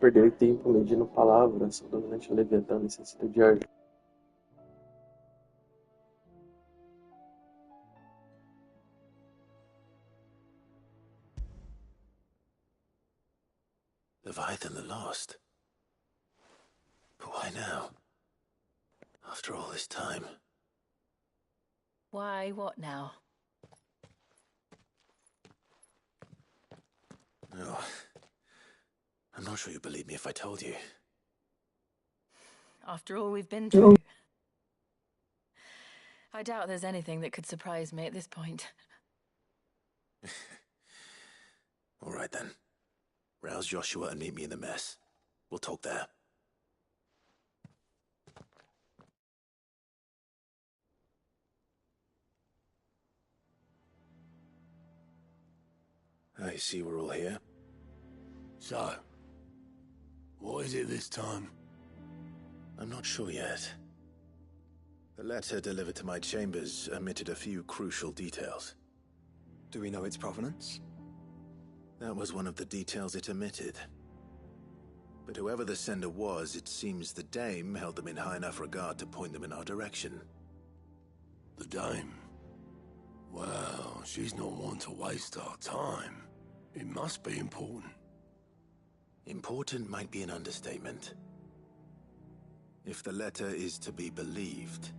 perder tempo medindo palavras, seu dominante Leviatã necessita de ajuda. Leviathan the Lost. But why now? After all this time. Why, what now? No. I'm not sure you'd believe me if I told you. After all we've been through. I doubt there's anything that could surprise me at this point. All right then. Rouse Joshua and meet me in the mess. We'll talk there. I see we're all here. So, what is it this time? I'm not sure yet. The letter delivered to my chambers omitted a few crucial details. Do we know its provenance? That was one of the details it omitted. But whoever the sender was, it seems the dame held them in high enough regard to point them in our direction. The dame? Well, she's not one to waste our time. It must be important. Important might be an understatement. If the letter is to be believed,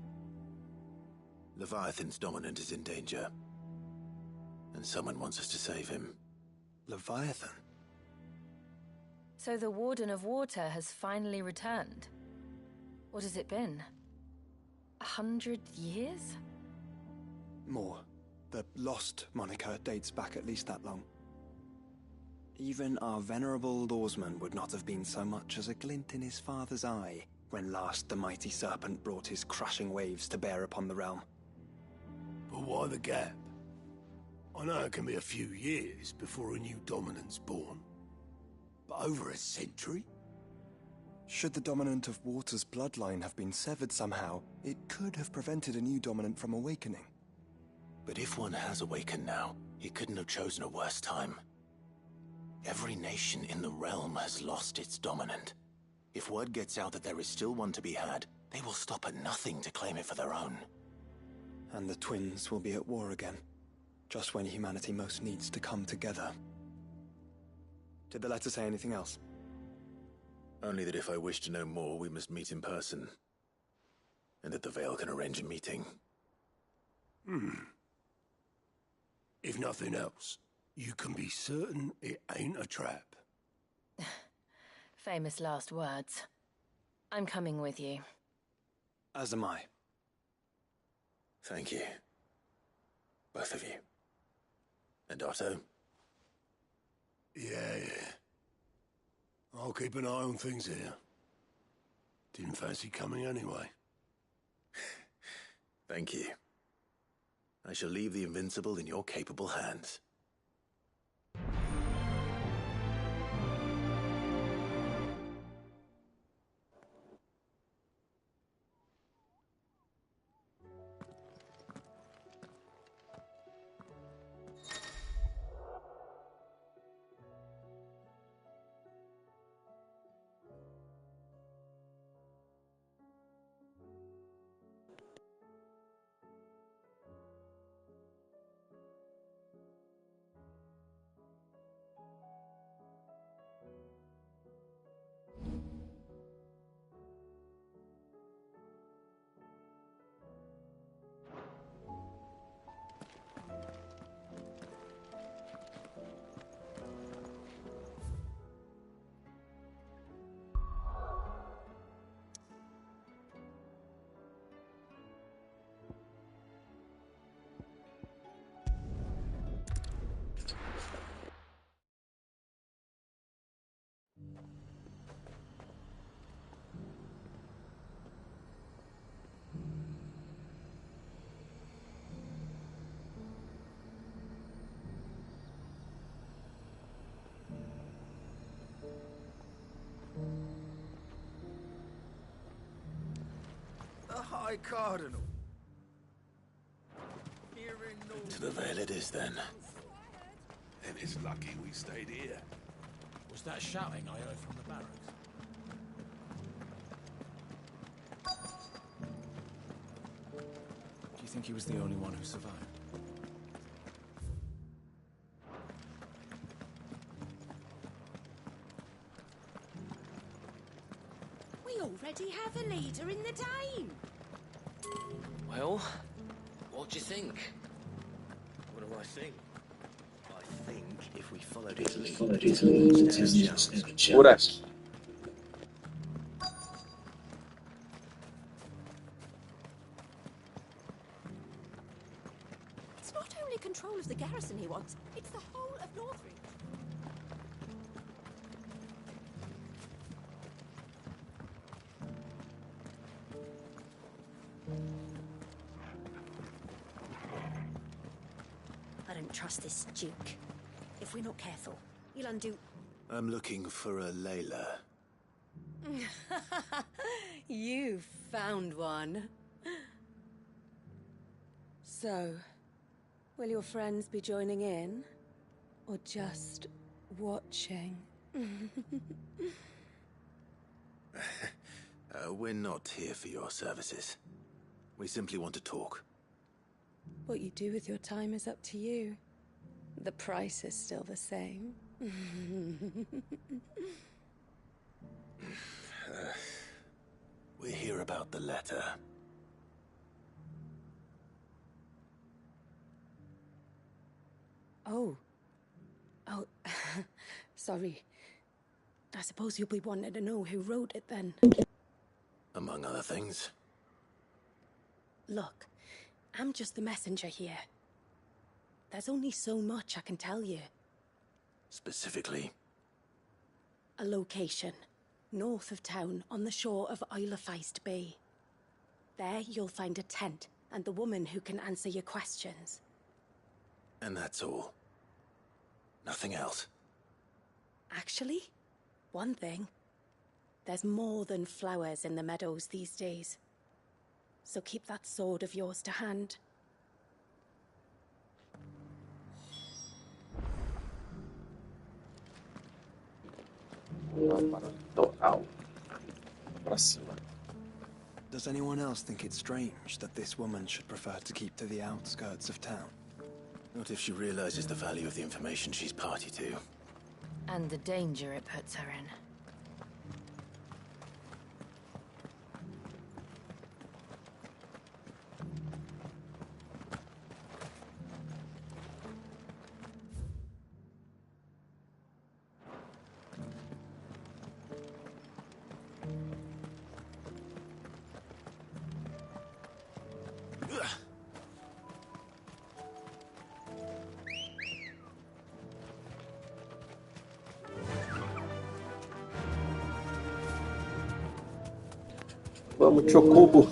Leviathan's dominant is in danger. And someone wants us to save him. Leviathan? So the Warden of Water has finally returned. What has it been? 100 years? More. The Lost moniker dates back at least that long. Even our venerable lawsman would not have been so much as a glint in his father's eye when last the mighty serpent brought his crushing waves to bear upon the realm. But why the gap? I know it can be a few years before a new dominant's born. But over a century? Should the dominant of Water's bloodline have been severed somehow, it could have prevented a new dominant from awakening. But if one has awakened now, he couldn't have chosen a worse time. Every nation in the realm has lost its dominant. If word gets out that there is still one to be had, they will stop at nothing to claim it for their own. And the twins will be at war again, just when humanity most needs to come together. Did the letter say anything else? Only that if I wish to know more, we must meet in person. And that the Veil can arrange a meeting. If nothing else, you can be certain it ain't a trap. Famous last words. I'm coming with you. As am I. Thank you. Both of you. And Otto? Yeah. I'll keep an eye on things here. Didn't fancy coming anyway. Thank you. I shall leave the Invincible in your capable hands. The High Cardinal. Here in North. To the Veil it is, then. Then it's lucky we stayed here. Was that shouting I heard from the barracks? think he was the only one who survived? We already have a leader in the Dane. Well, what do you think? What do I think? I think if we followed his lead, Por aqui. It's not only control of the garrison he wants, it's the whole of Northrend. I don't trust this Duke. If we're not careful, he'll undo... I'm looking for a Layla. You found one. So, will your friends be joining in? Or just watching? We're not here for your services. We simply want to talk. What you do with your time is up to you. The price is still the same. We're here about the letter. Oh. Oh, sorry. I suppose you'll be wanting to know who wrote it then. Among other things. Look, I'm just the messenger here. There's only so much I can tell you. Specifically? A location, north of town, on the shore of Isle of Feist Bay. There you'll find a tent, and the woman who can answer your questions. And that's all? Nothing else? Actually, one thing. There's more than flowers in the meadows these days. So keep that sword of yours to hand. Total. Pra cima. Does anyone else think it strange that this woman should prefer to keep to the outskirts of town? Not if she realizes the value of the information she's party to. And the danger it puts her in. Vamos, Chocobo.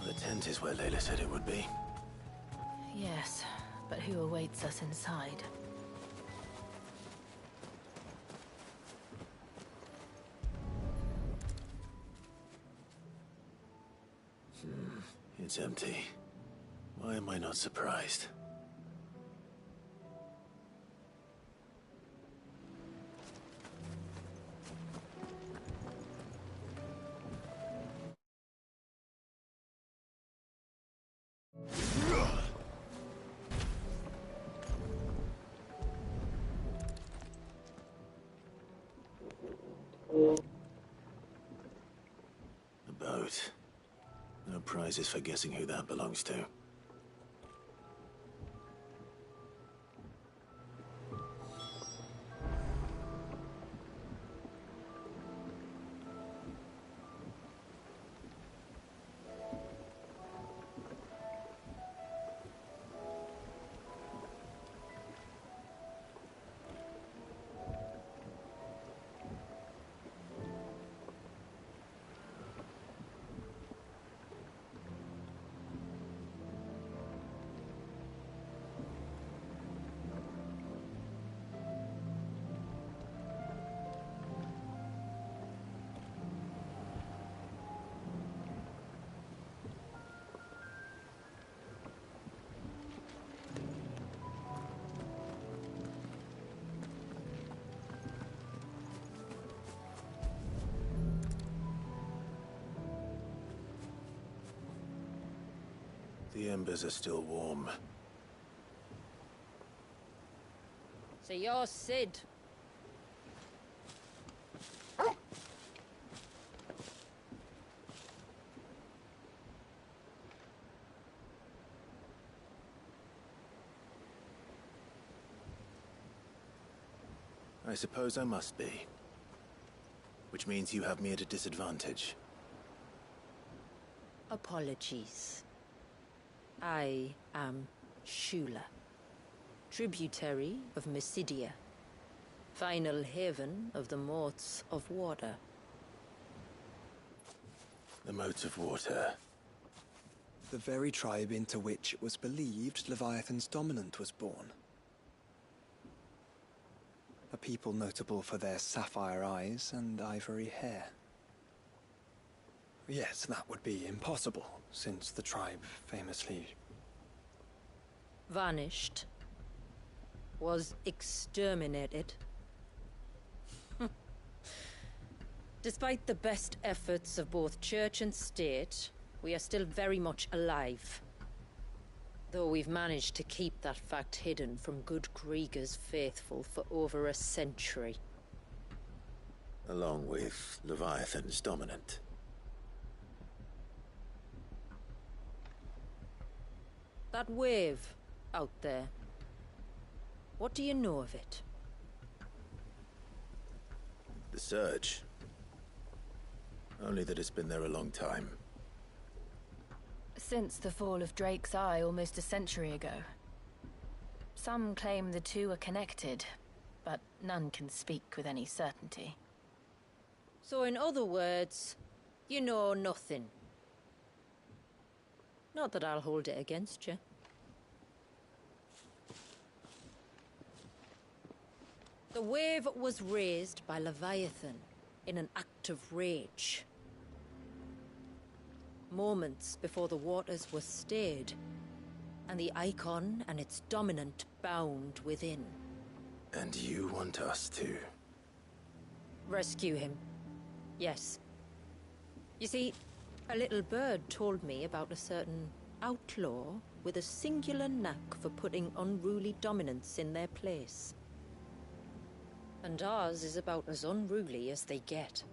The tent is where Layla said it would be. Yes, but who awaits us inside? It's empty. Why am I not surprised? A boat. No prizes for guessing who that belongs to. The embers are still warm. So you're Sid. I suppose I must be. Which means you have me at a disadvantage. Apologies. I am Shula, tributary of Mysidia, final haven of the Moats of Water. The Moats of Water. The very tribe into which it was believed Leviathan's dominant was born. A people notable for their sapphire eyes and ivory hair. Yes, that would be impossible, since the tribe famously... Vanished. Was exterminated. Despite the best efforts of both church and state, we are still very much alive. Though we've managed to keep that fact hidden from good Krieger's faithful for over a century. Along with Leviathan's dominant. That wave out there. What do you know of it? The Surge. Only that it's been there a long time. Since the fall of Drake's Eye almost a century ago. Some claim the two are connected, but none can speak with any certainty. So in other words, you know nothing. Not that I'll hold it against you. The wave was raised by Leviathan in an act of rage. Moments before the waters were stayed, and the icon and its dominant bound within. And you want us to? Rescue him. Yes. You see, a little bird told me about a certain outlaw with a singular knack for putting unruly dominants in their place. And ours is about as unruly as they get.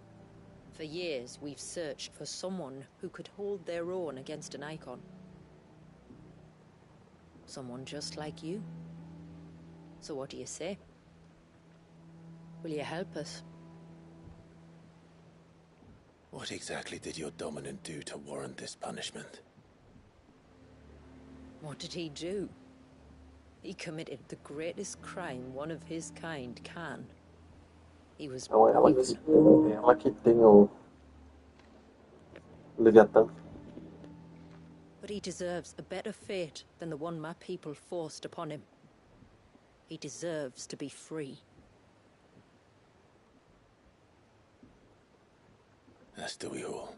For years, we've searched for someone who could hold their own against an icon. Someone just like you. So what do you say? Will you help us? What exactly did your dominant do to warrant this punishment? What did he do? He committed the greatest crime one of his kind can. He was Então ela que tem o Leviatã. But he deserves a better fate than the one my people forced upon him. He deserves to be free. As do we all.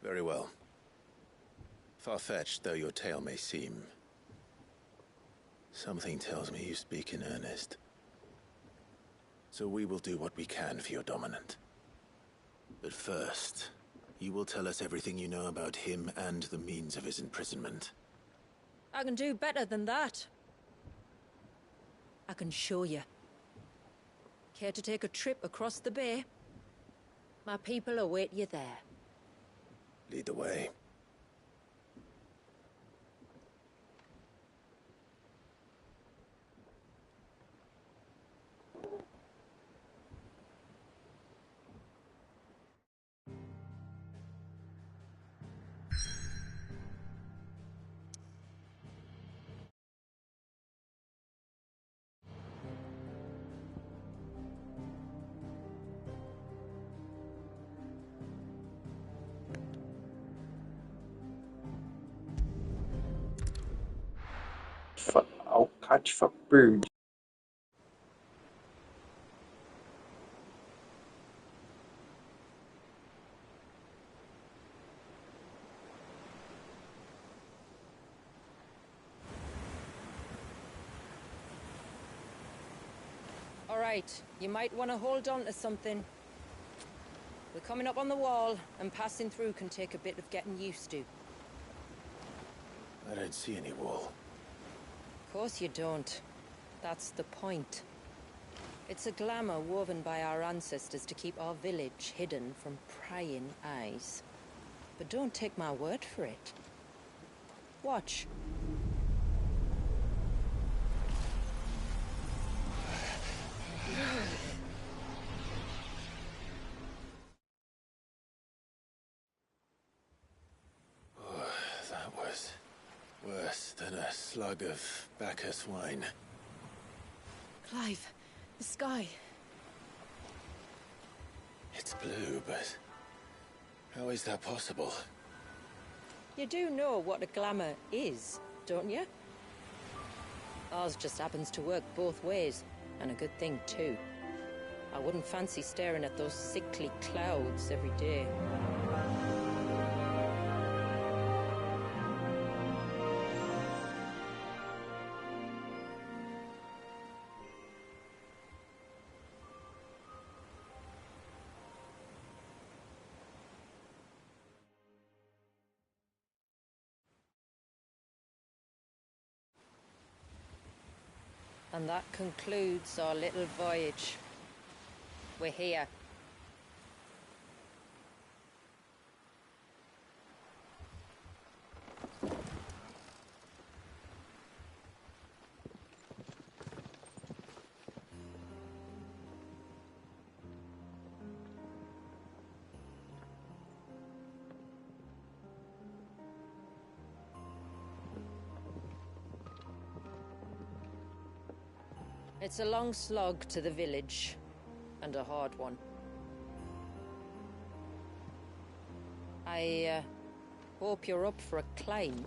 Very well. Far-fetched though your tale may seem, something tells me you speak in earnest. So we will do what we can for your dominant. But first, you will tell us everything you know about him and the means of his imprisonment. I can do better than that. I can show you. Care to take a trip across the bay? My people await you there. Lead the way. Alcatifa perdida. All right, you might want to hold on to something. We're coming up on the wall, and passing through can take a bit of getting used to. I don't see any wall. Of course you don't. That's the point. It's a glamour woven by our ancestors to keep our village hidden from prying eyes. But don't take my word for it. Watch. That was worse than a slug of Bacchus wine. Clive, the sky. It's blue, but how is that possible? You do know what a glamour is, don't you? Ours just happens to work both ways, and a good thing too. I wouldn't fancy staring at those sickly clouds every day. And that concludes our little voyage. We're here. It's a long slog to the village, and a hard one. I hope you're up for a climb.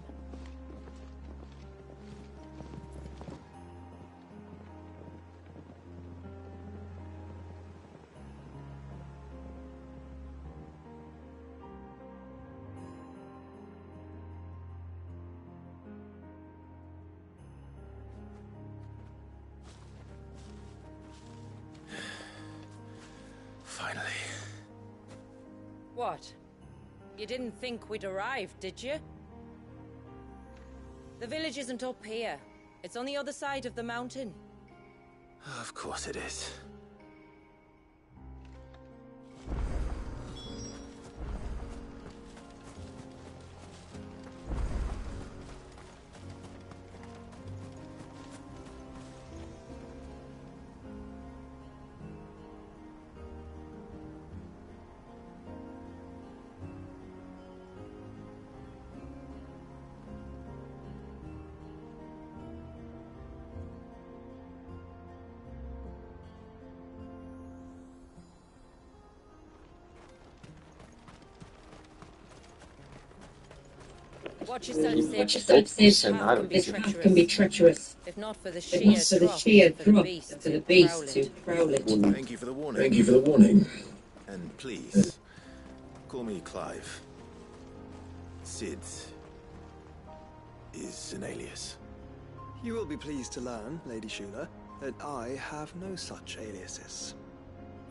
Finally. What? You didn't think we'd arrived, did you? The village isn't up here. It's on the other side of the mountain. Of course it is. Watch yourself, Sid. Watch yourself, This Sid. path can be treacherous. If not for the sheer drop for the beast to prowl it. Thank you for the warning. Thank you for the warning. And please, call me Clive. Sid is an alias. You will be pleased to learn, Lady Shula, that I have no such aliases.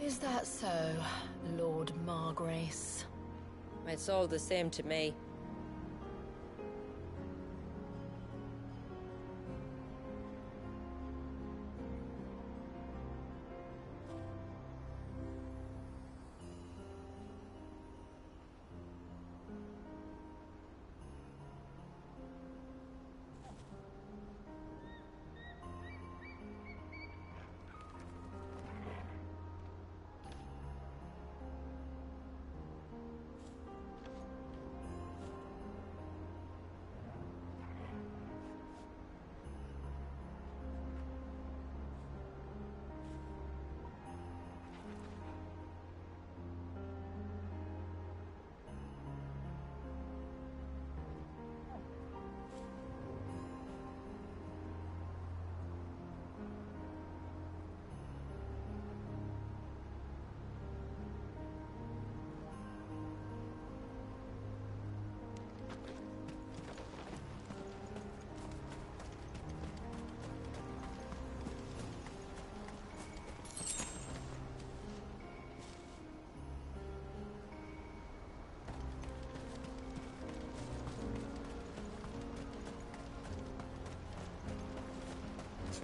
Is that so, Lord Margrace? It's all the same to me.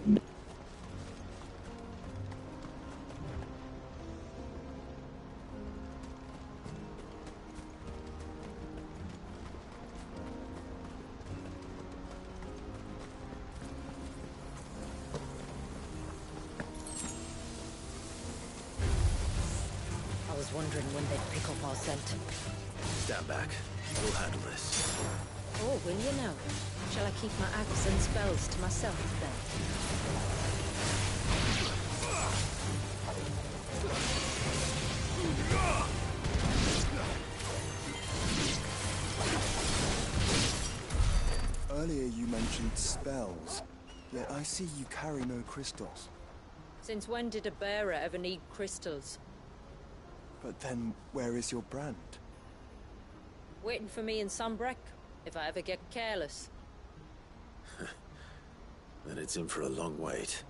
I was wondering when they'd pick up our scent. Stand back. We'll handle this. Oh, will you now? Shall I keep my axe and spells to myself then? Earlier you mentioned spells, yet I see you carry no crystals. Since when did a bearer ever need crystals? But then, where is your brand? Waiting for me in Sunbreck, if I ever get careless. Then it's in for a long wait.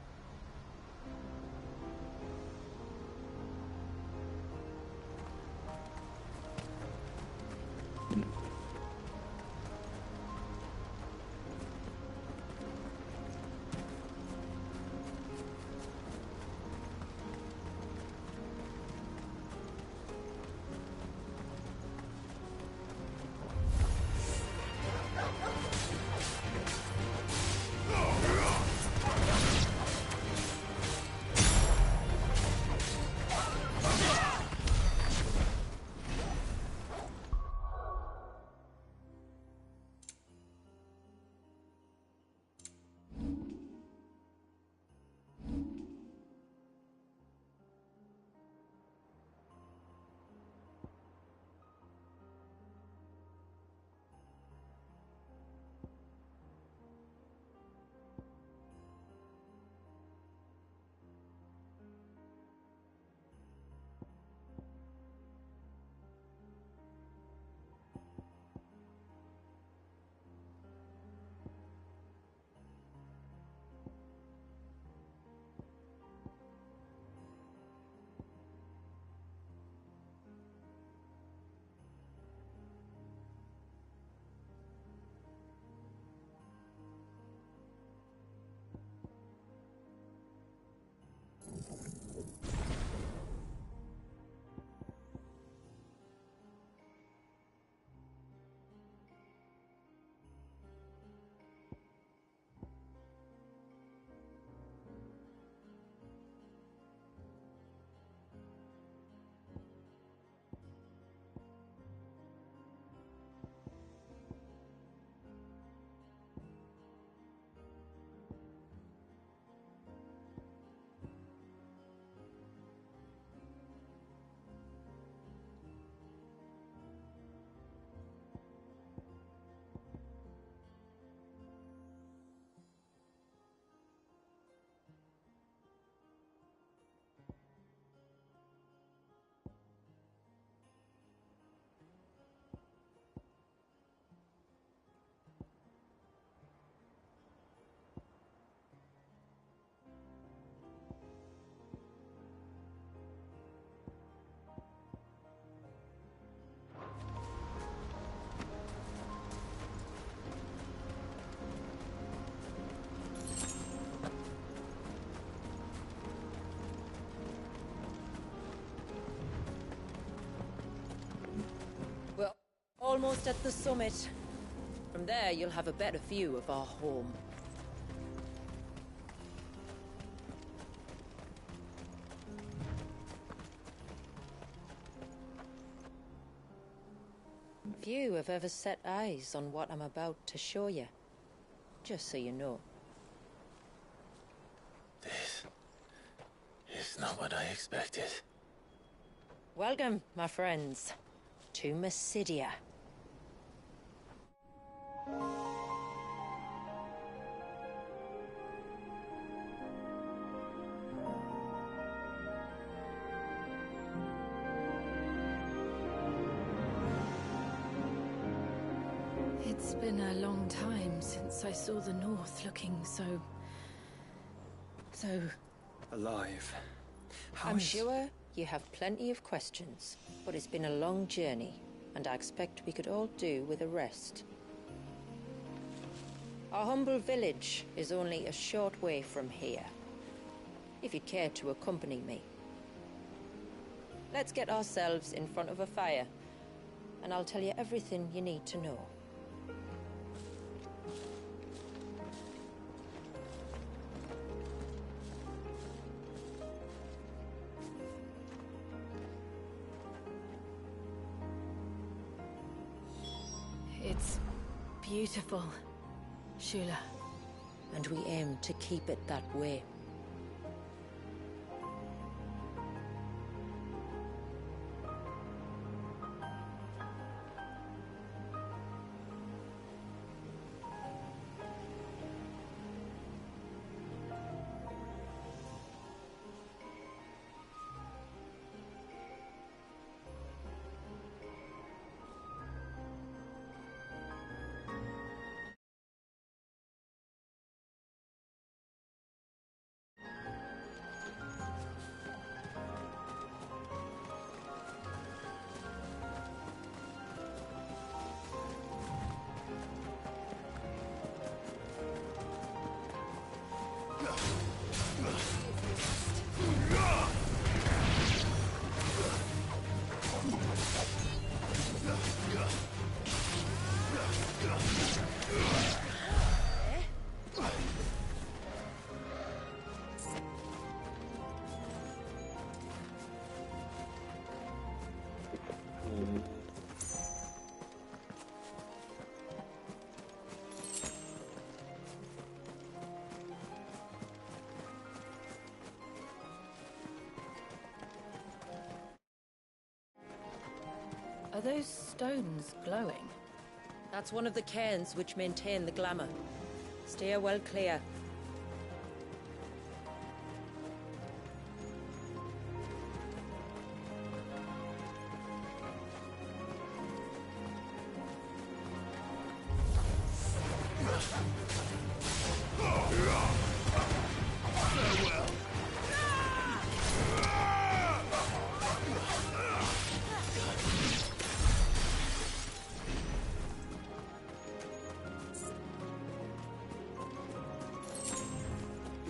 We're almost at the summit. From there, you'll have a better view of our home. Few have ever set eyes on what I'm about to show you. Just so you know. This is not what I expected. Welcome, my friends, to Mysidia. It's been a long time since I saw the North looking so Alive. I'm sure you have plenty of questions, but it's been a long journey, and I expect we could all do with a rest. Our humble village is only a short way from here. If you'd care to accompany me. Let's get ourselves in front of a fire, and I'll tell you everything you need to know. It's beautiful, Shula. And we aim to keep it that way. Are those stones glowing? That's one of the cairns which maintain the glamour. Steer well clear.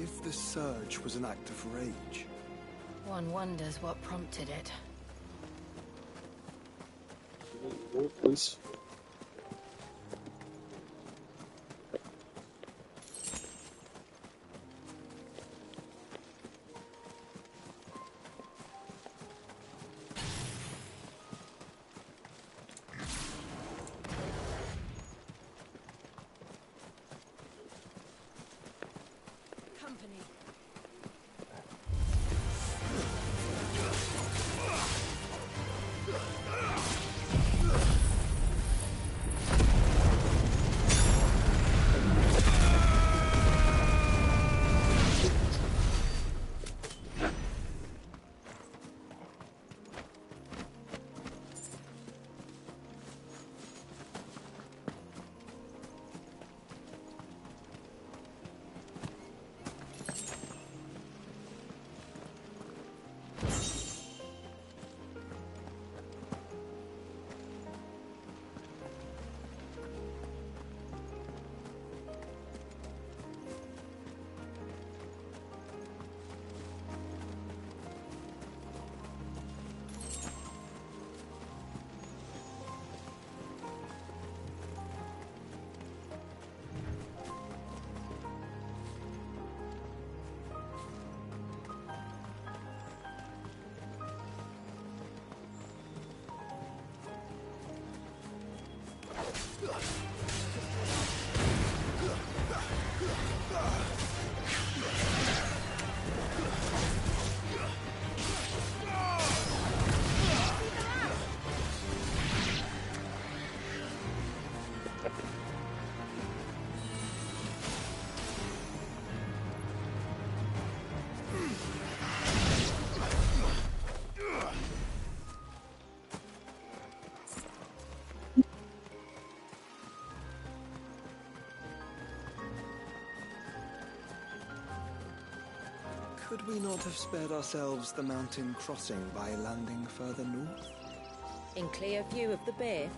If the surge was an act of rage, One wonders what prompted it. Pois. Company. could we not have spared ourselves the mountain crossing by landing further north? In clear view of the bay.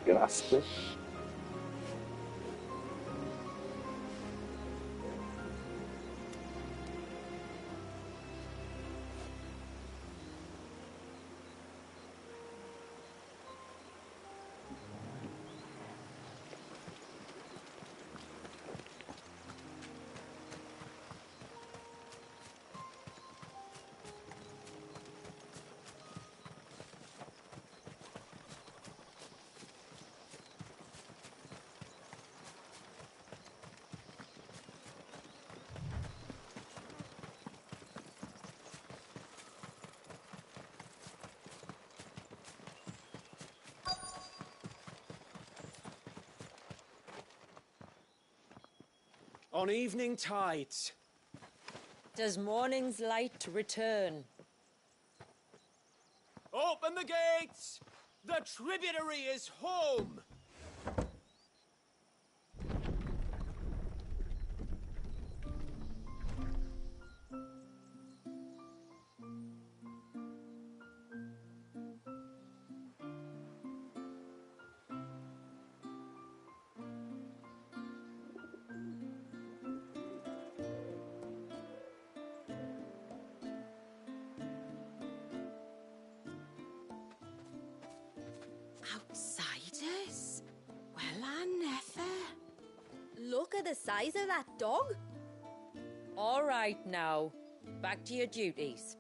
Graspy. On evening tides. Does morning's light return? Open the gates! The tributary is home! Outsiders? Well, I never. Look at the size of that dog. All right now, back to your duties.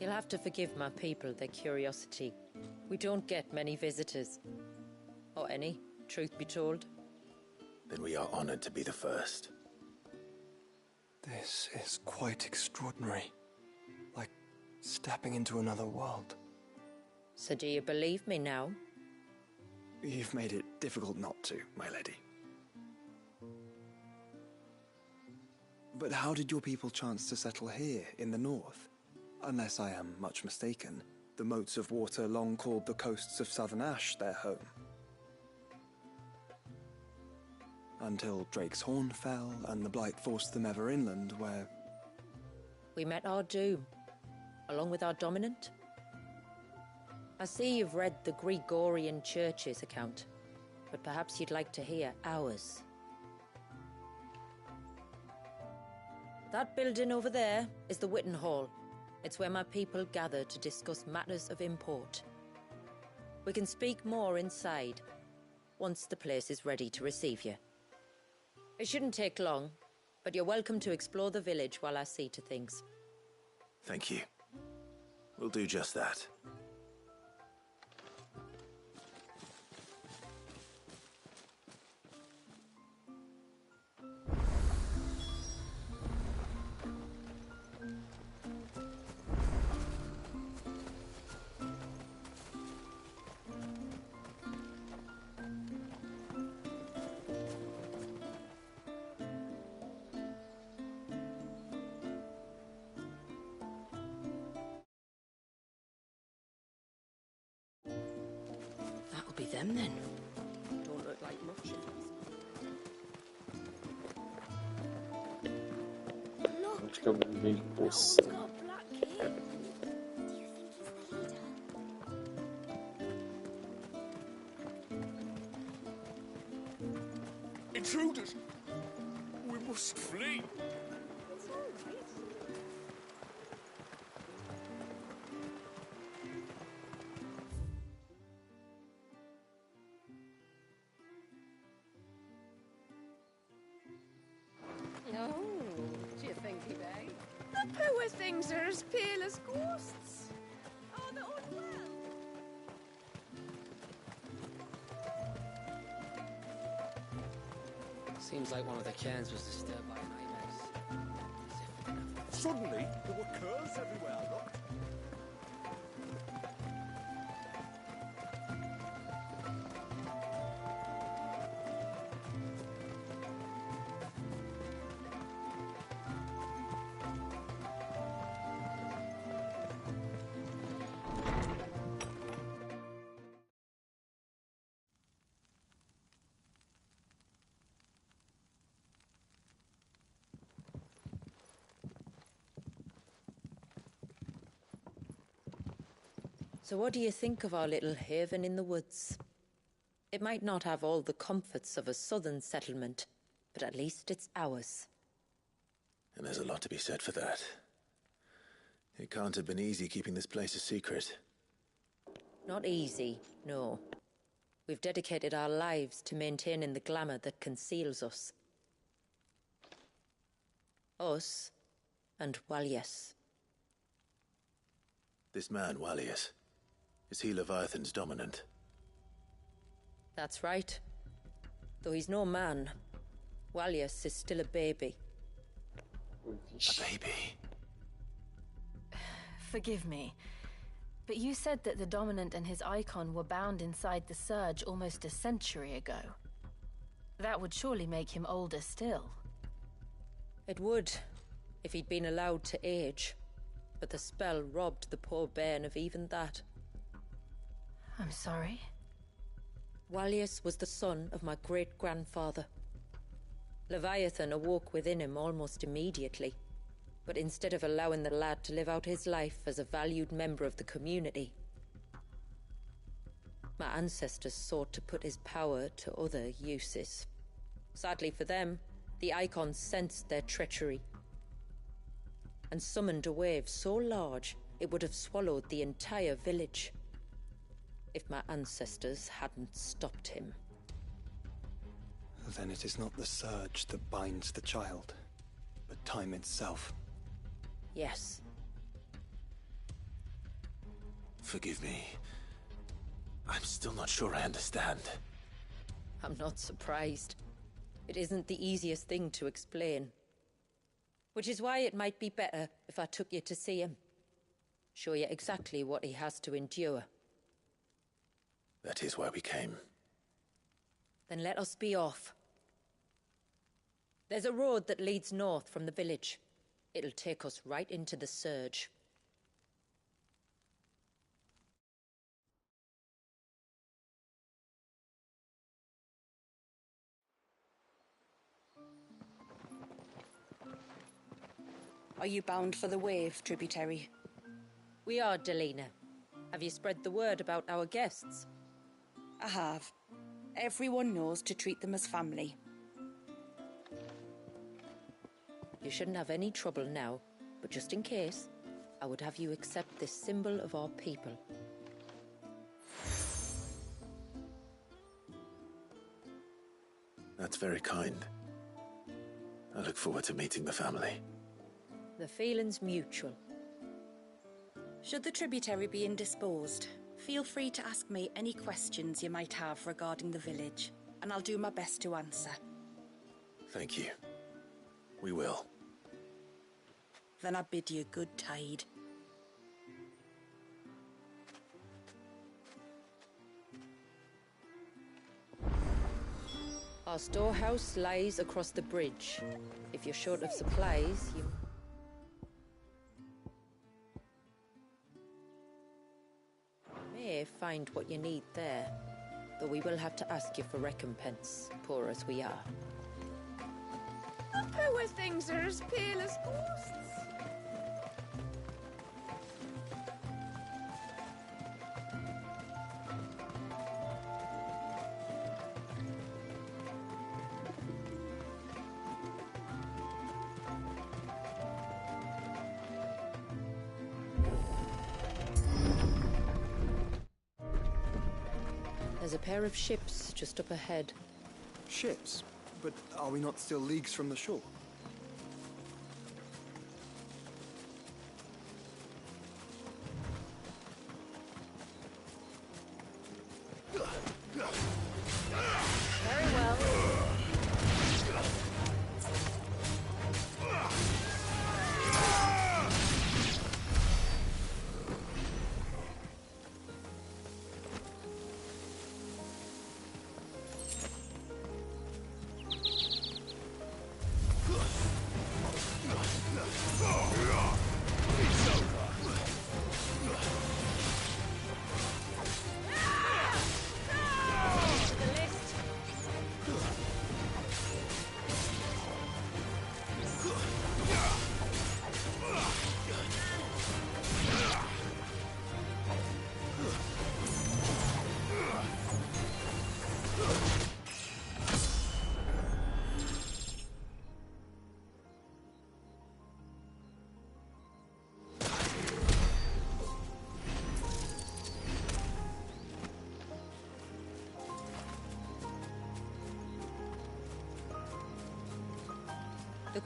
You'll have to forgive my people their curiosity. We don't get many visitors. Or any, truth be told. Then we are honored to be the first. This is quite extraordinary. Like stepping into another world. So do you believe me now? You've made it difficult not to, my lady. But how did your people chance to settle here in the north? Unless I am much mistaken, the moats of water long called the coasts of Southern Ash their home. Until Drake's Horn fell and the Blight forced them ever inland, where... We met our doom, along with our dominant. I see you've read the Gregorian Church's account, but perhaps you'd like to hear ours. That building over there is the Witten Hall. It's where my people gather to discuss matters of import. We can speak more inside, once the place is ready to receive you. It shouldn't take long, but you're welcome to explore the village while I see to things. Thank you. We'll do just that. That'll be them then. Don't look like much. Acho que eu vejo poça. Intruders! We must flee! Oh, do you think he may? The poor things are as pale as ghosts. Oh, they're unwell. Seems like one of the cairns was disturbed by an ibex. Suddenly, there were curls everywhere, look. So what do you think of our little haven in the woods? It might not have all the comforts of a southern settlement, but at least it's ours. And there's a lot to be said for that. It can't have been easy keeping this place a secret. Not easy, no. We've dedicated our lives to maintaining the glamour that conceals us. Us and Walyas. This man, Walyas, is he Leviathan's dominant? That's right. Though he's no man, Walyas is still a baby. A baby? Forgive me, but you said that the Dominant and his icon were bound inside the Surge almost a century ago. That would surely make him older still. It would, if he'd been allowed to age. But the spell robbed the poor bairn of even that. I'm sorry? Walyas was the son of my great-grandfather. Leviathan awoke within him almost immediately. But instead of allowing the lad to live out his life as a valued member of the community, my ancestors sought to put his power to other uses. Sadly for them, the Icons sensed their treachery and summoned a wave so large it would have swallowed the entire village if my ancestors hadn't stopped him. Then it is not the Surge that binds the child, but time itself. Yes. Forgive me. I'm still not sure I understand. I'm not surprised. It isn't the easiest thing to explain. Which is why it might be better if I took you to see him. Show you exactly what he has to endure. That is why we came. Then let us be off. There's a road that leads north from the village. It'll take us right into the Surge. Are you bound for the Wave, tributary? We are, Delina. Have you spread the word about our guests? I have. Everyone knows to treat them as family. You shouldn't have any trouble now, but just in case, I would have you accept this symbol of our people. That's very kind. I look forward to meeting the family. The feeling's mutual. Should the tributary be indisposed, feel free to ask me any questions you might have regarding the village, and I'll do my best to answer. Thank you. We will. Then I bid you good tide. Our storehouse lies across the bridge. If you're short of supplies, you may find what you need there, though we will have to ask you for recompense, poor as we are. The poor things are as pale as ghosts. There's a pair of ships just up ahead. Ships? But are we not still leagues from the shore? Very well.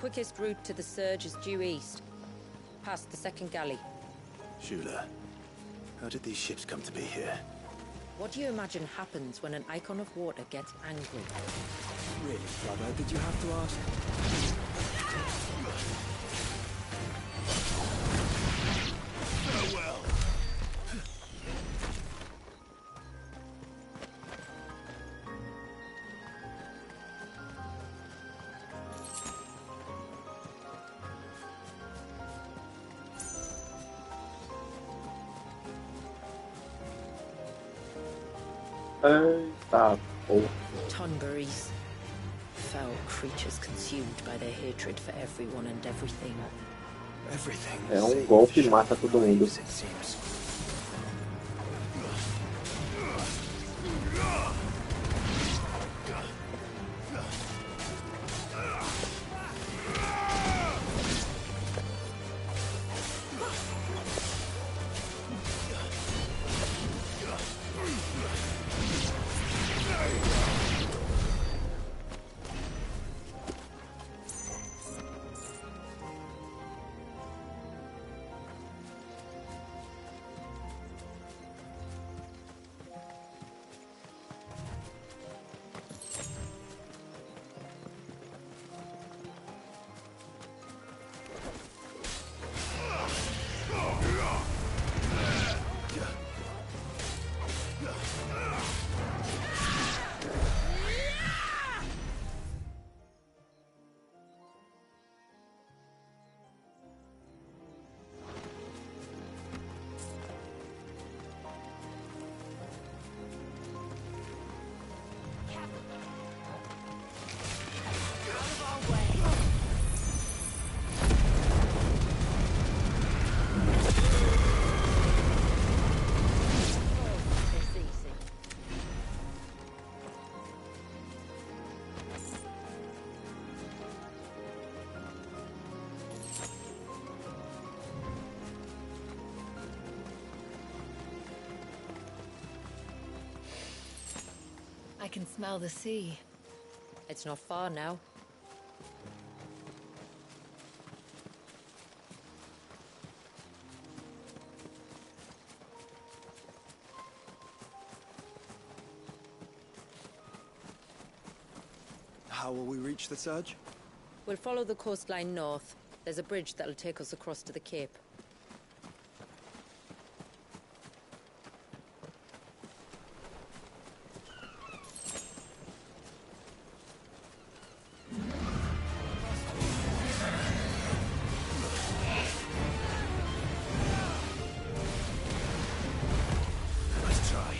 quickest route to the surge is due east, past the second galley. Shula, how did these ships come to be here? What do you imagine happens when an icon of water gets angry? Really, brother, did you have to ask? Farewell. Eita, porra. Tonberries. Foul creatures consumed by their hatred for everyone and everything. Everything. É golpe e mata todo mundo. It seems. I can smell the sea. It's not far now. How will we reach the surge? We'll follow the coastline north. There's a bridge that'll take us across to the cape. Let's try.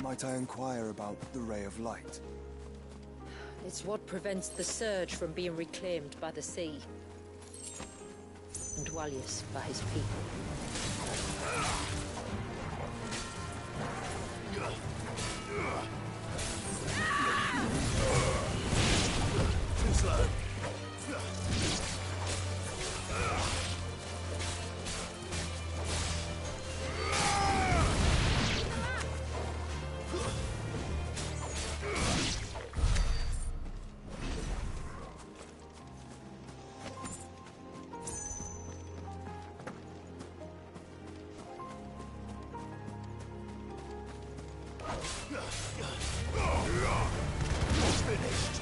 Might I inquire about the ray of light? It's what prevents the surge from being reclaimed by the sea. And Dwalius by his people. Too slow. Finished.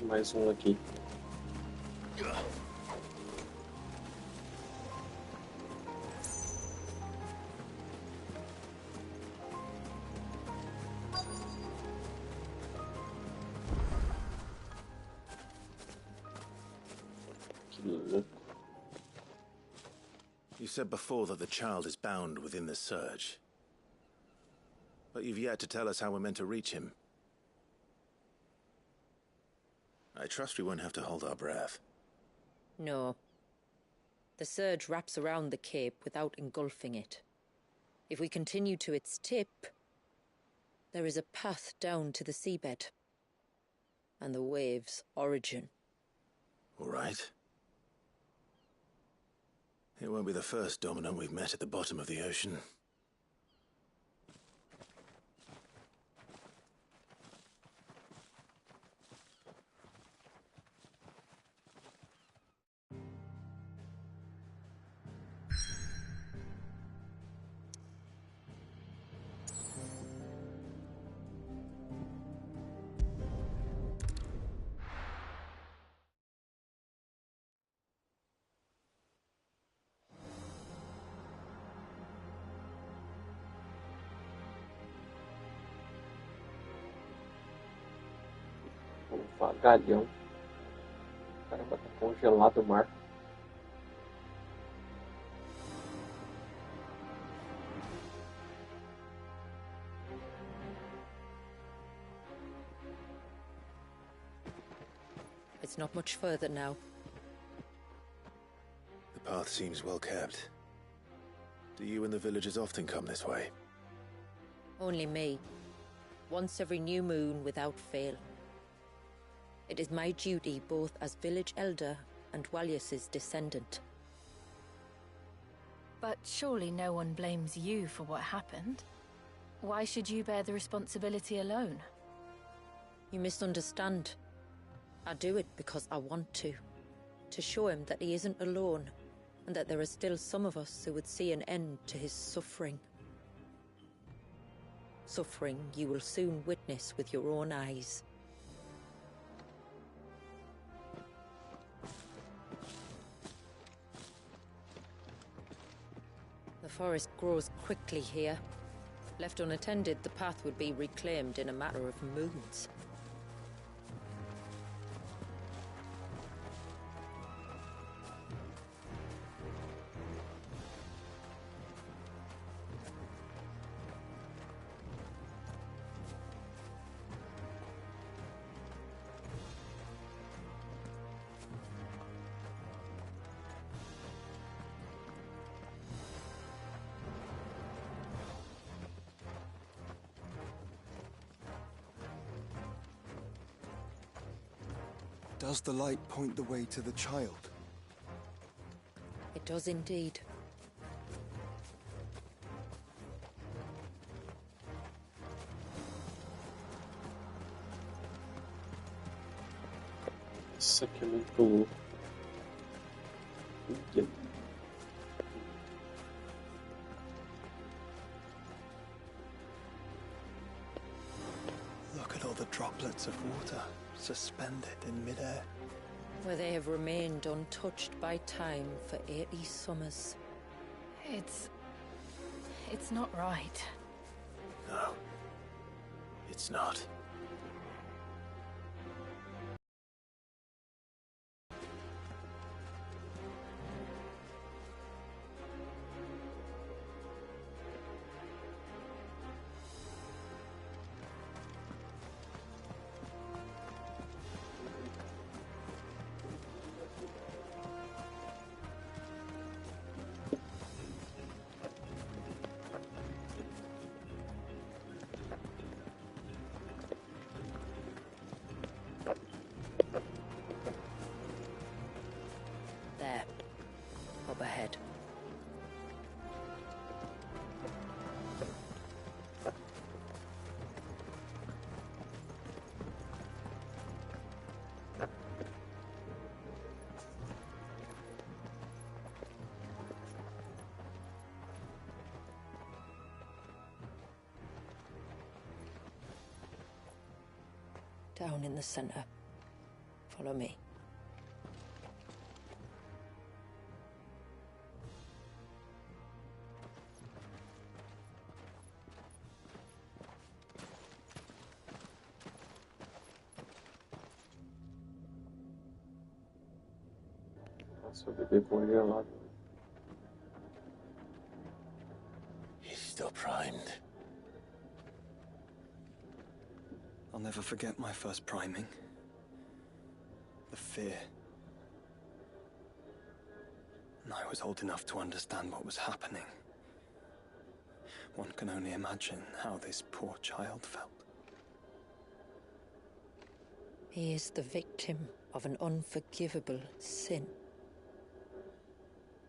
Mais um aqui. Que louco. You said before that the child is bound within the surge. But you've yet to tell us how we're meant to reach him. I trust we won't have to hold our breath. No. The surge wraps around the cape without engulfing it. If we continue to its tip, there is a path down to the seabed. And the wave's origin. All right. It won't be the first dominant we've met at the bottom of the ocean. Vagalhão. Caramba, tá congelado o mar. It's not much further now. The path seems well kept. Do you and the villagers often come this way? Only me. Once every new moon without fail. It is my duty both as village elder and Wallius's descendant. But surely no one blames you for what happened. Why should you bear the responsibility alone? You misunderstand. I do it because I want to. To show him that he isn't alone, and that there are still some of us who would see an end to his suffering. Suffering you will soon witness with your own eyes. The forest grows quickly here. Left unattended, the path would be reclaimed in a matter of moons. Does the light point the way to the child? It does indeed. Isso aqui é muito louco. Ih, Look at all the droplets of water suspended in midair. Where they have remained untouched by time for 80 summers. It's not right. No. It's not. There. Up ahead. Down in the center. Follow me. Nossa, o bebê congelado. He's still primed. I'll never forget my first priming. The fear. And I was old enough to understand what was happening. One can only imagine how this poor child felt. He is the victim of an unforgivable sin.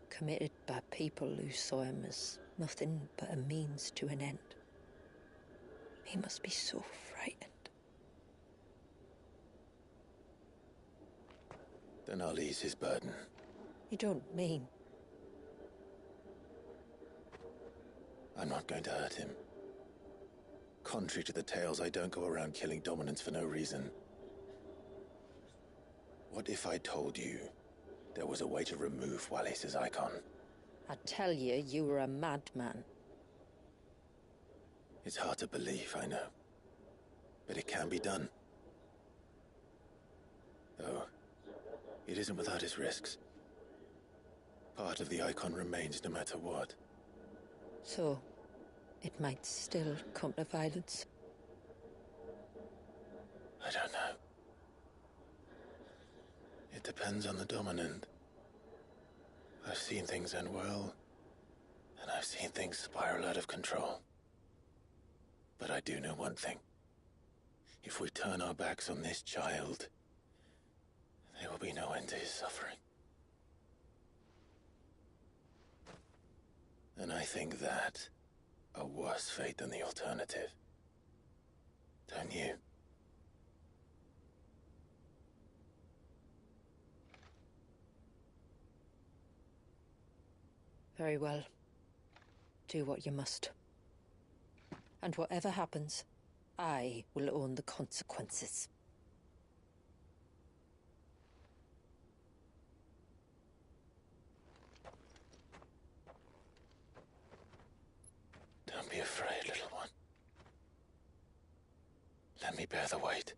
Committed by people who saw him as nothing but a means to an end. He must be so frightened. Then I'll ease his burden. You don't mean? I'm not going to hurt him. Contrary to the tales, I don't go around killing dominants for no reason. What if I told you there was a way to remove Wallis's icon? I tell you, you were a madman. It's hard to believe, I know. But it can be done. Though, it isn't without its risks. Part of the icon remains no matter what. So, it might still come to violence. I don't know. It depends on the dominant. I've seen things end well, and I've seen things spiral out of control. But I do know one thing. If we turn our backs on this child, there will be no end to his suffering. And I think that a worse fate than the alternative. Don't you? Very well. Do what you must. And whatever happens, I will own the consequences. Don't be afraid, little one. Let me bear the weight.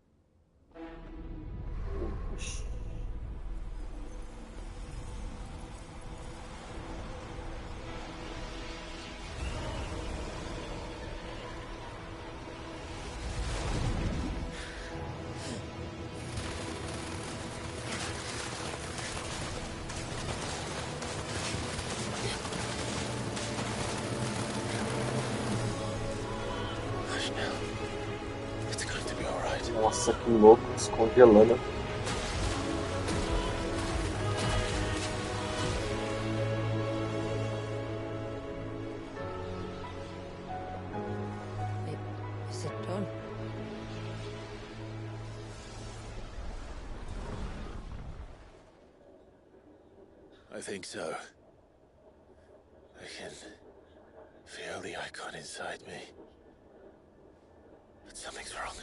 Nossa, que louco, descongelando. Is it done? I think so. I can feel the icon inside me. But something's wrong.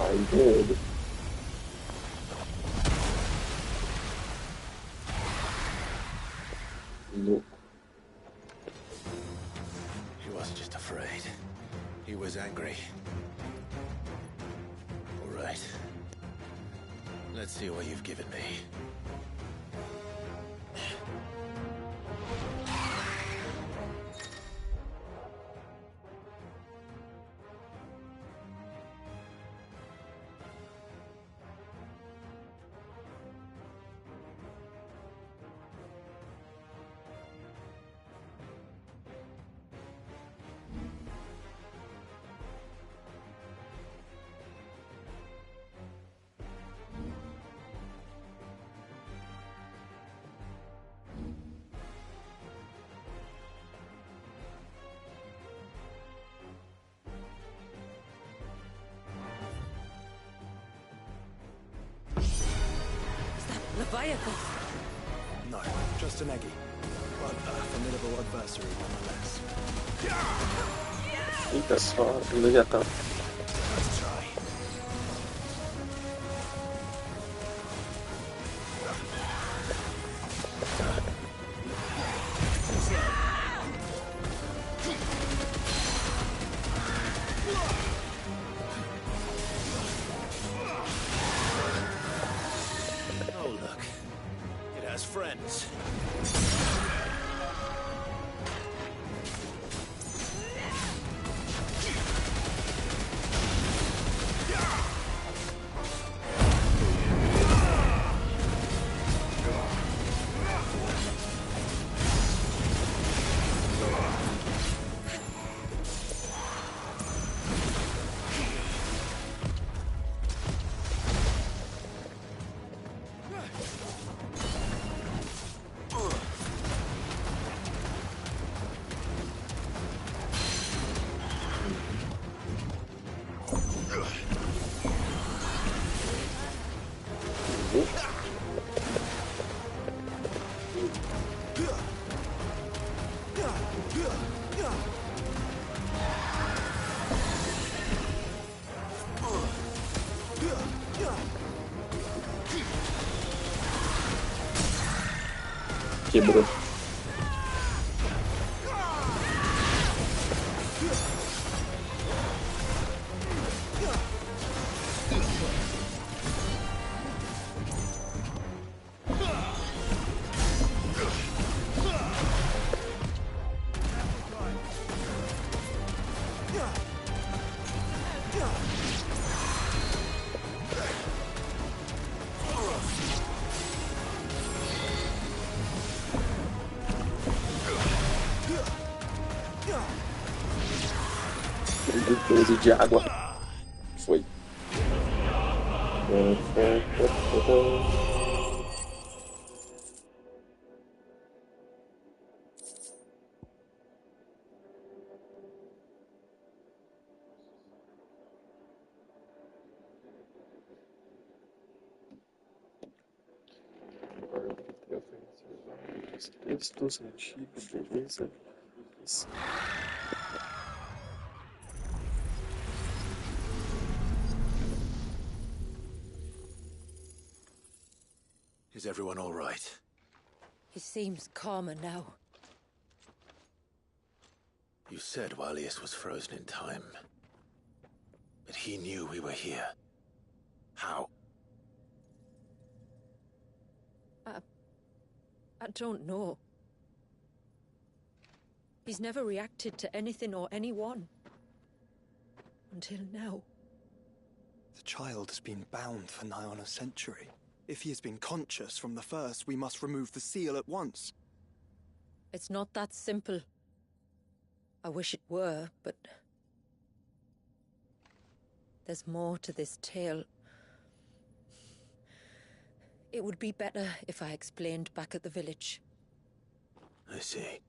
I did. Nope. He wasn't just afraid. He was angry. All right. Let's see what you've given me. Leviathan! No, just an eggy. But a formidable adversary nonetheless. Eita só, ainda já tá. Let's try. Oh, look. It has friends. Quebrou. 12 de água. Foi. Textos antigos, beleza. Is everyone all right? He seems calmer now. You said Walius was frozen in time. But he knew we were here. How? I don't know. He's never reacted to anything or anyone. Until now. The child has been bound for nigh on a century. If he has been conscious from the first, we must remove the seal at once. It's not that simple. I wish it were, but... there's more to this tale. It would be better if I explained back at the village. I see.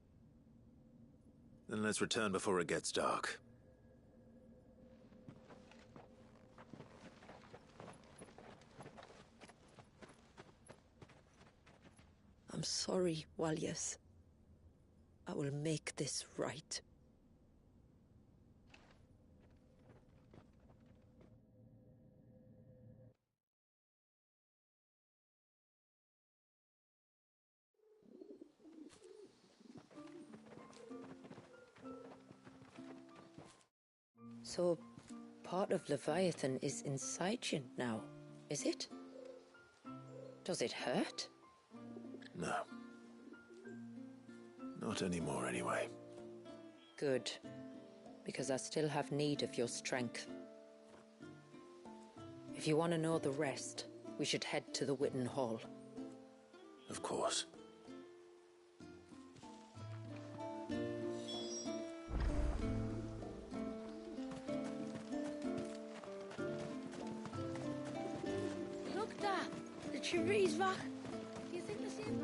Then let's return before it gets dark. I'm sorry, Walius. I will make this right. So, part of Leviathan is inside you now, is it? Does it hurt? No. Not anymore, anyway. Good. Because I still have need of your strength. If you want to know the rest, we should head to the Witten Hall. Of course. Look there! The tree's back. Do you think the same?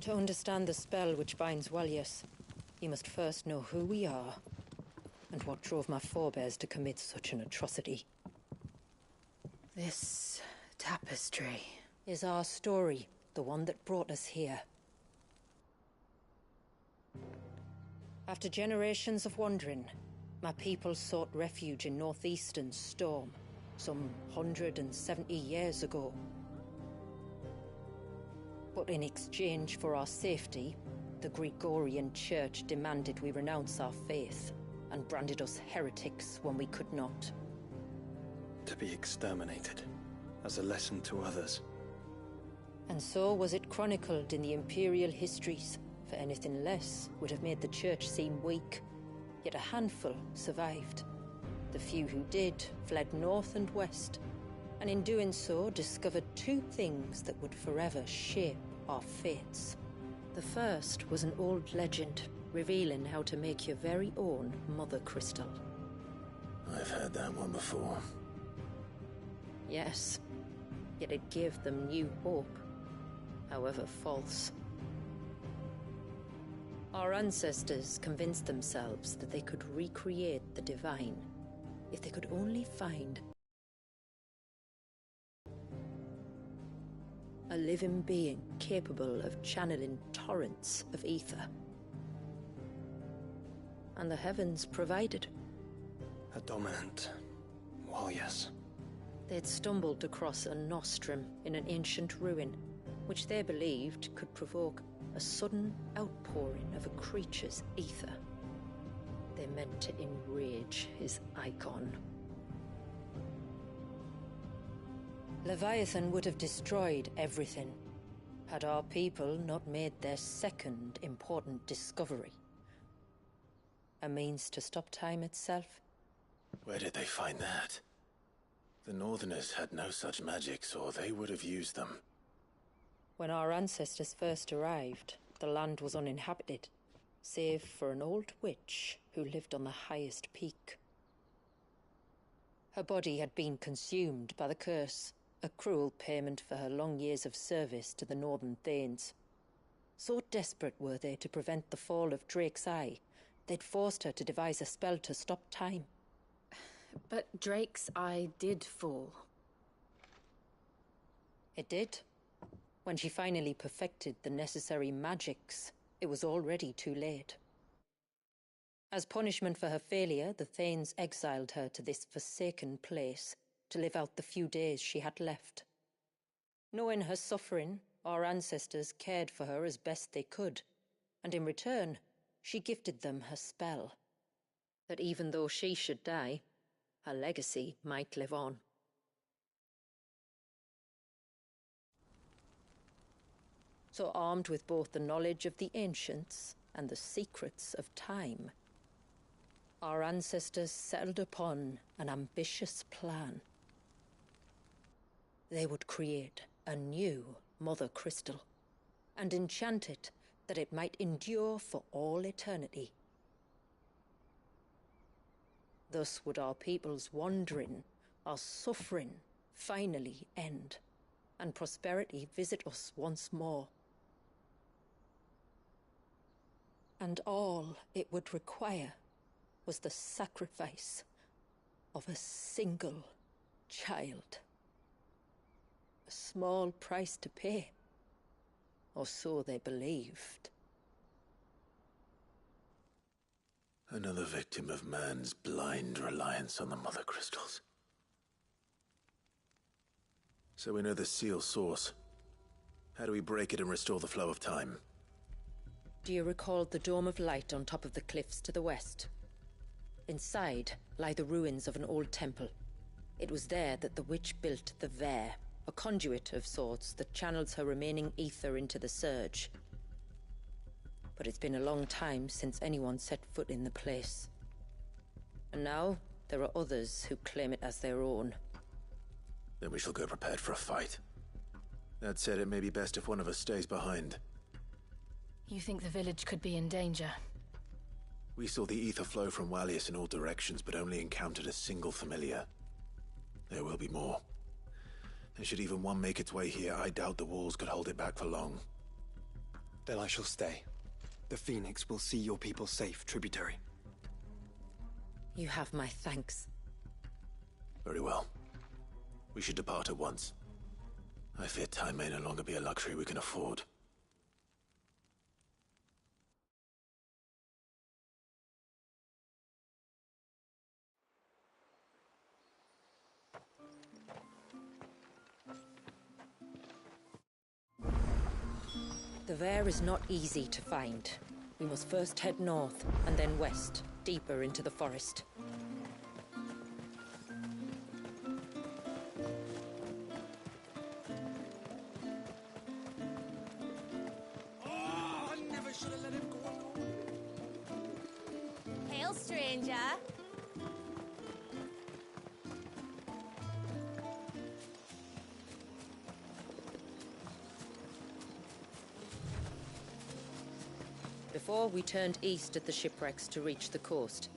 To understand the spell which binds Walius, you must first know who we are, and what drove my forebears to commit such an atrocity. This tapestry is our story, the one that brought us here. After generations of wandering, my people sought refuge in northeastern Storm, some 170 years ago. But in exchange for our safety, the Gregorian Church demanded we renounce our faith and branded us heretics when we could not. To be exterminated, as a lesson to others. And so was it chronicled in the imperial histories, for anything less would have made the Church seem weak. Yet a handful survived. The few who did fled north and west, and in doing so discovered two things that would forever shape our fates. The first was an old legend, revealing how to make your very own mother crystal. I've heard that one before. Yes, yet it gave them new hope, however false. Our ancestors convinced themselves that they could recreate the divine if they could only find a living being capable of channeling torrents of ether. And the heavens provided. A dominant. Well, yes. They'd stumbled across a nostrum in an ancient ruin, which they believed could provoke a sudden outpouring of a creature's ether. They meant to enrage his icon. Leviathan would have destroyed everything, had our people not made their second important discovery. A means to stop time itself. Where did they find that? The Northerners had no such magics, or they would have used them. When our ancestors first arrived, the land was uninhabited, save for an old witch who lived on the highest peak. Her body had been consumed by the curse, a cruel payment for her long years of service to the Northern Thanes. So desperate were they to prevent the fall of Drake's Eye, they'd forced her to devise a spell to stop time. But Drake's Eye did fall. It did. When she finally perfected the necessary magics, it was already too late. As punishment for her failure, the Thanes exiled her to this forsaken place to live out the few days she had left. Knowing her suffering, our ancestors cared for her as best they could, and in return, she gifted them her spell. That even though she should die, her legacy might live on. So armed with both the knowledge of the ancients and the secrets of time, our ancestors settled upon an ambitious plan. They would create a new Mother Crystal and enchant it that it might endure for all eternity. Thus would our people's wandering, our suffering, finally end, and prosperity visit us once more. And all it would require was the sacrifice of a single child. A small price to pay, or so they believed. Another victim of man's blind reliance on the Mother Crystals. So we know the seal's source. How do we break it and restore the flow of time? Do you recall the dome of light on top of the cliffs to the west? Inside lie the ruins of an old temple. It was there that the witch built the Vare, a conduit of sorts that channels her remaining ether into the surge. But it's been a long time since anyone set foot in the place. And now, there are others who claim it as their own. Then we shall go prepared for a fight. That said, it may be best if one of us stays behind. You think the village could be in danger? We saw the ether flow from Wallius in all directions, but only encountered a single familiar. There will be more. And should even one make its way here, I doubt the walls could hold it back for long. Then I shall stay. The Phoenix will see your people safe, tributary. You have my thanks. Very well. We should depart at once. I fear time may no longer be a luxury we can afford. The Vare is not easy to find. We must first head north, and then west, deeper into the forest. Oh, I never should have let him go alone. Hail, stranger. Before, we turned east at the shipwrecks to reach the coast.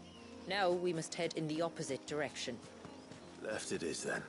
Now we must head in the opposite direction. Left it is, then.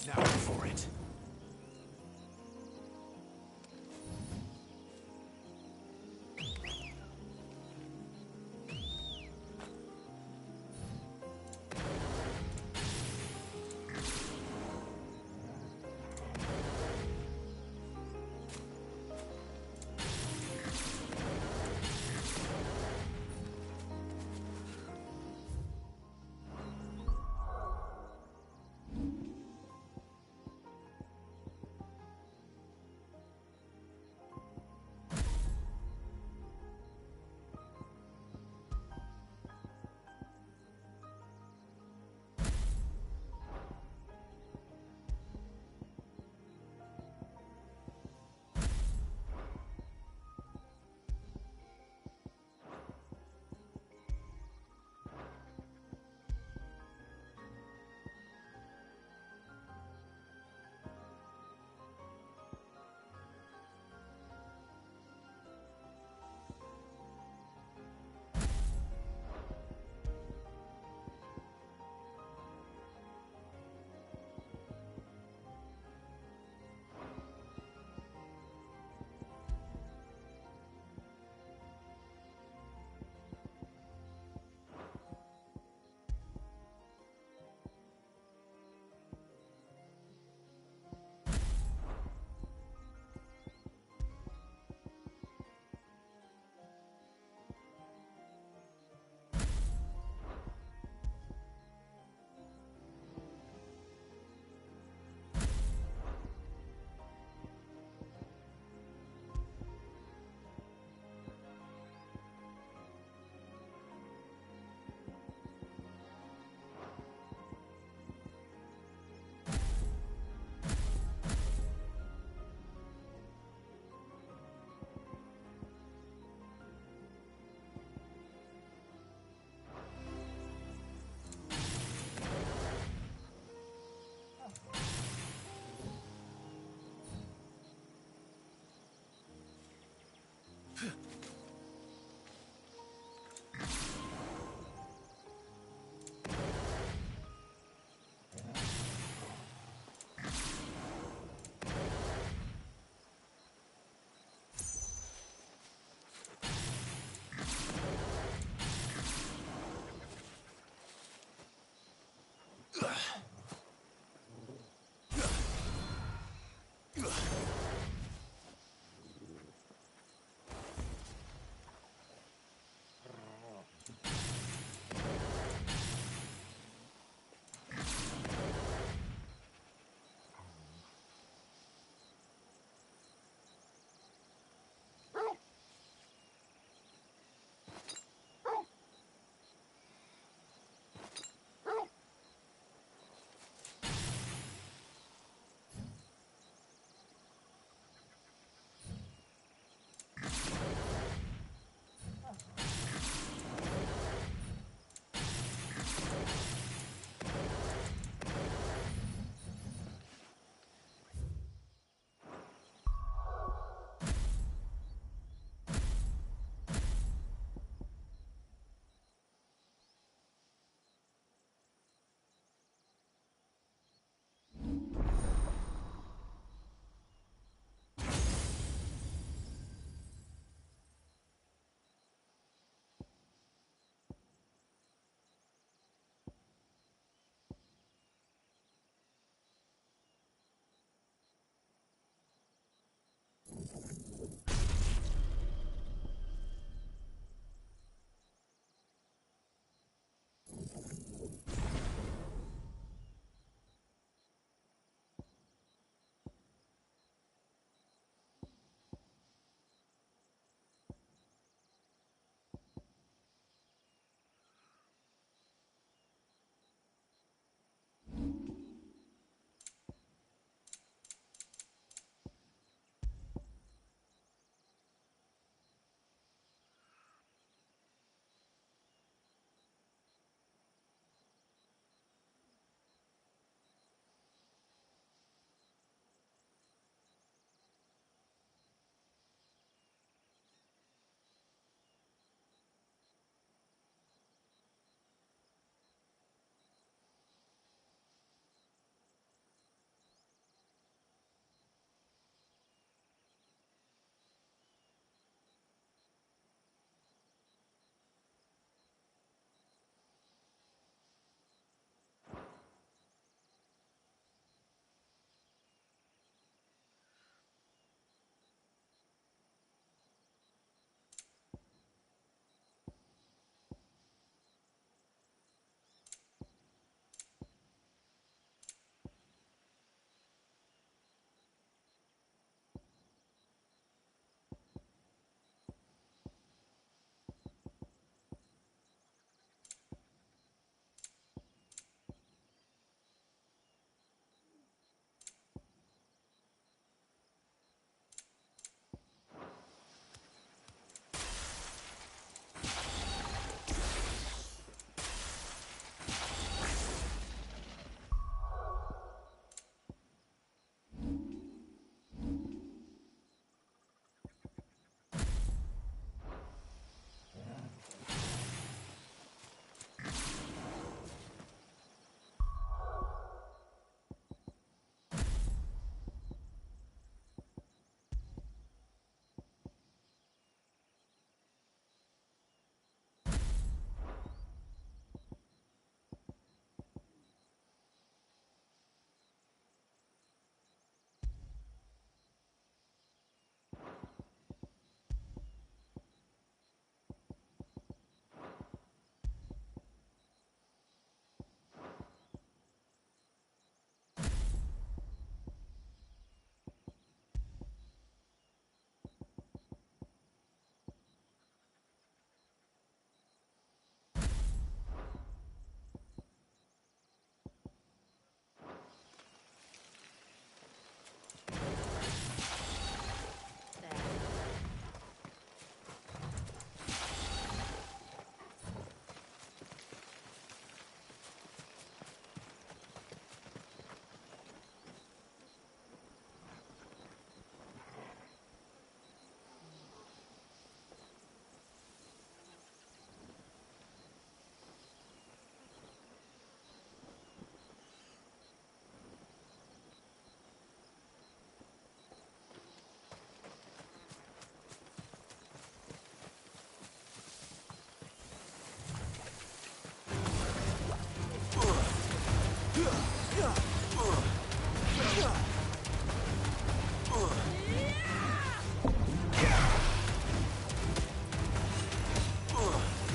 Now for it.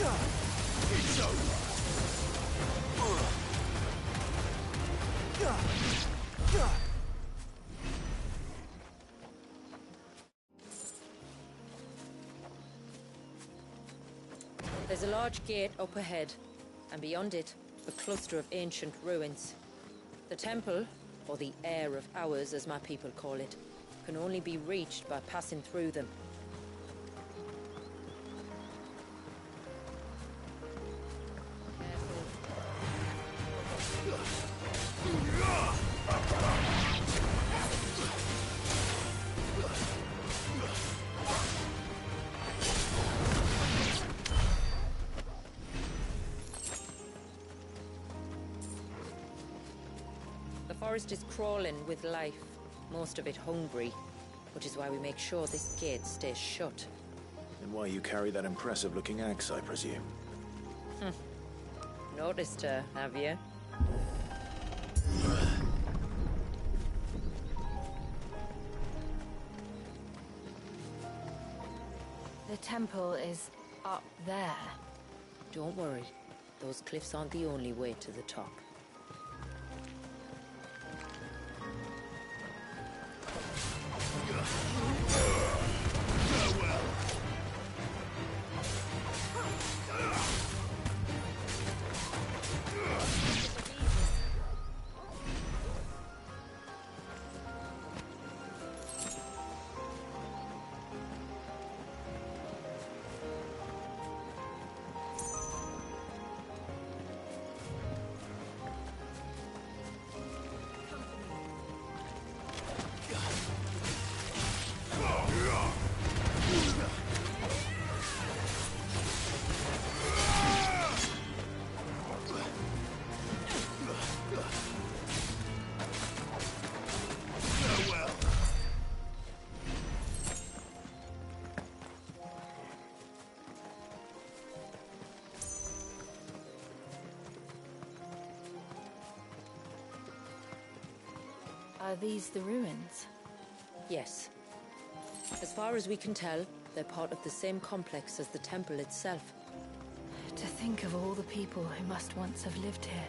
It's over. There's a large gate up ahead, and beyond it, a cluster of ancient ruins. The temple, or the Heir of Hours as my people call it, can only be reached by passing through them. The forest is crawling with life, most of it hungry, which is why we make sure this gate stays shut. And why you carry that impressive-looking axe, I presume. Noticed her, have you? The temple is up there. Don't worry. Those cliffs aren't the only way to the top. Are these the ruins? Yes. As far as we can tell, they're part of the same complex as the temple itself. To think of all the people who must once have lived here.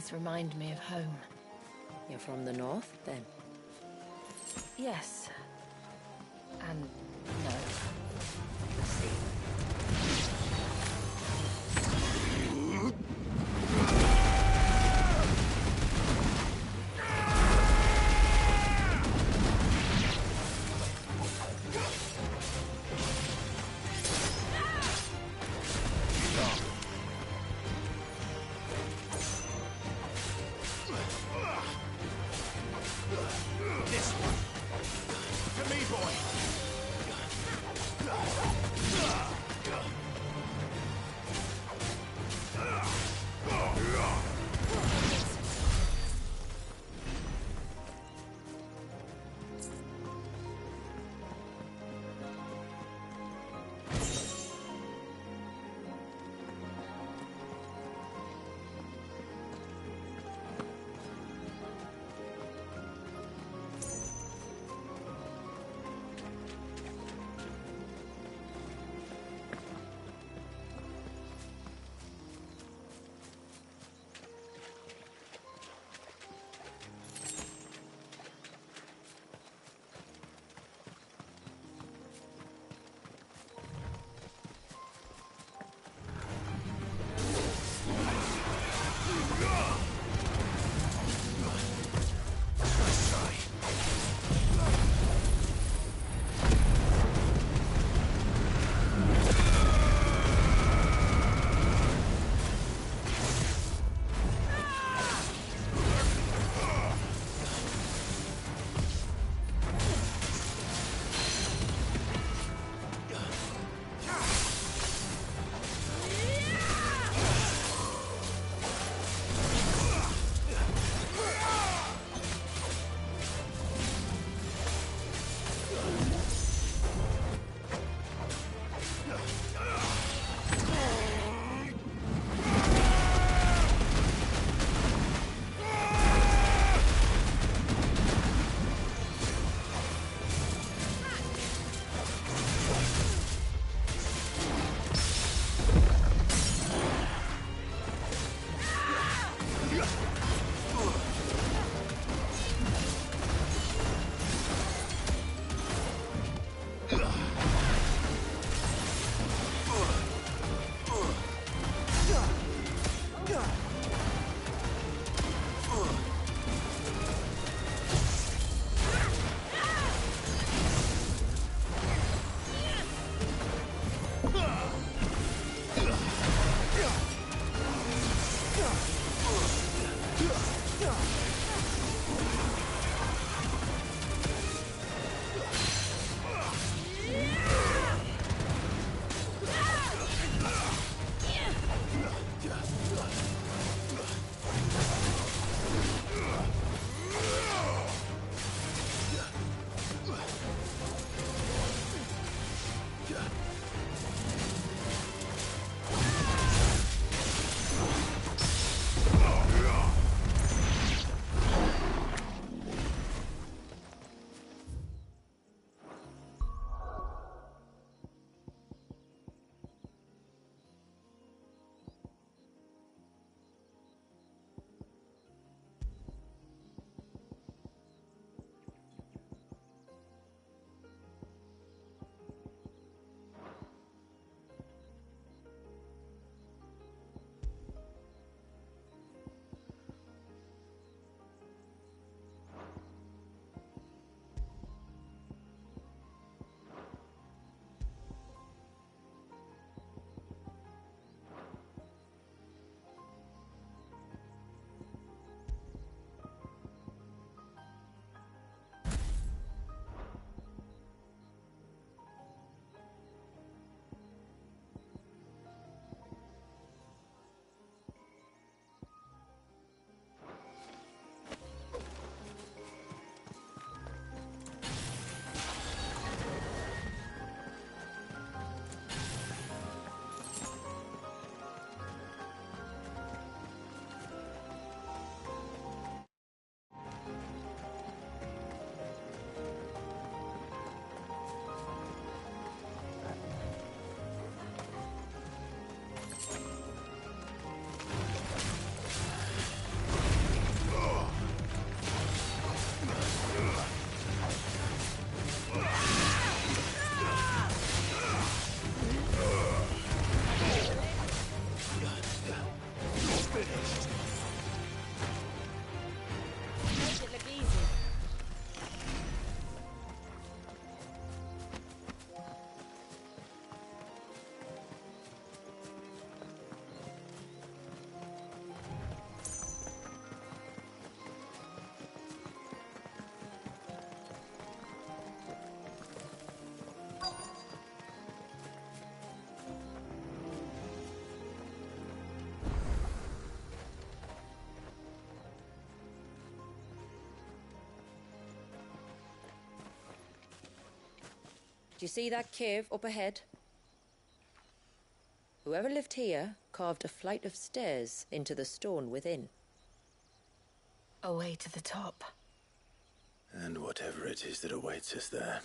always remind me of home. You're from the north, then? Yes. And no. Do you see that cave up ahead? Whoever lived here carved a flight of stairs into the stone within. A way to the top. And whatever it is that awaits us there.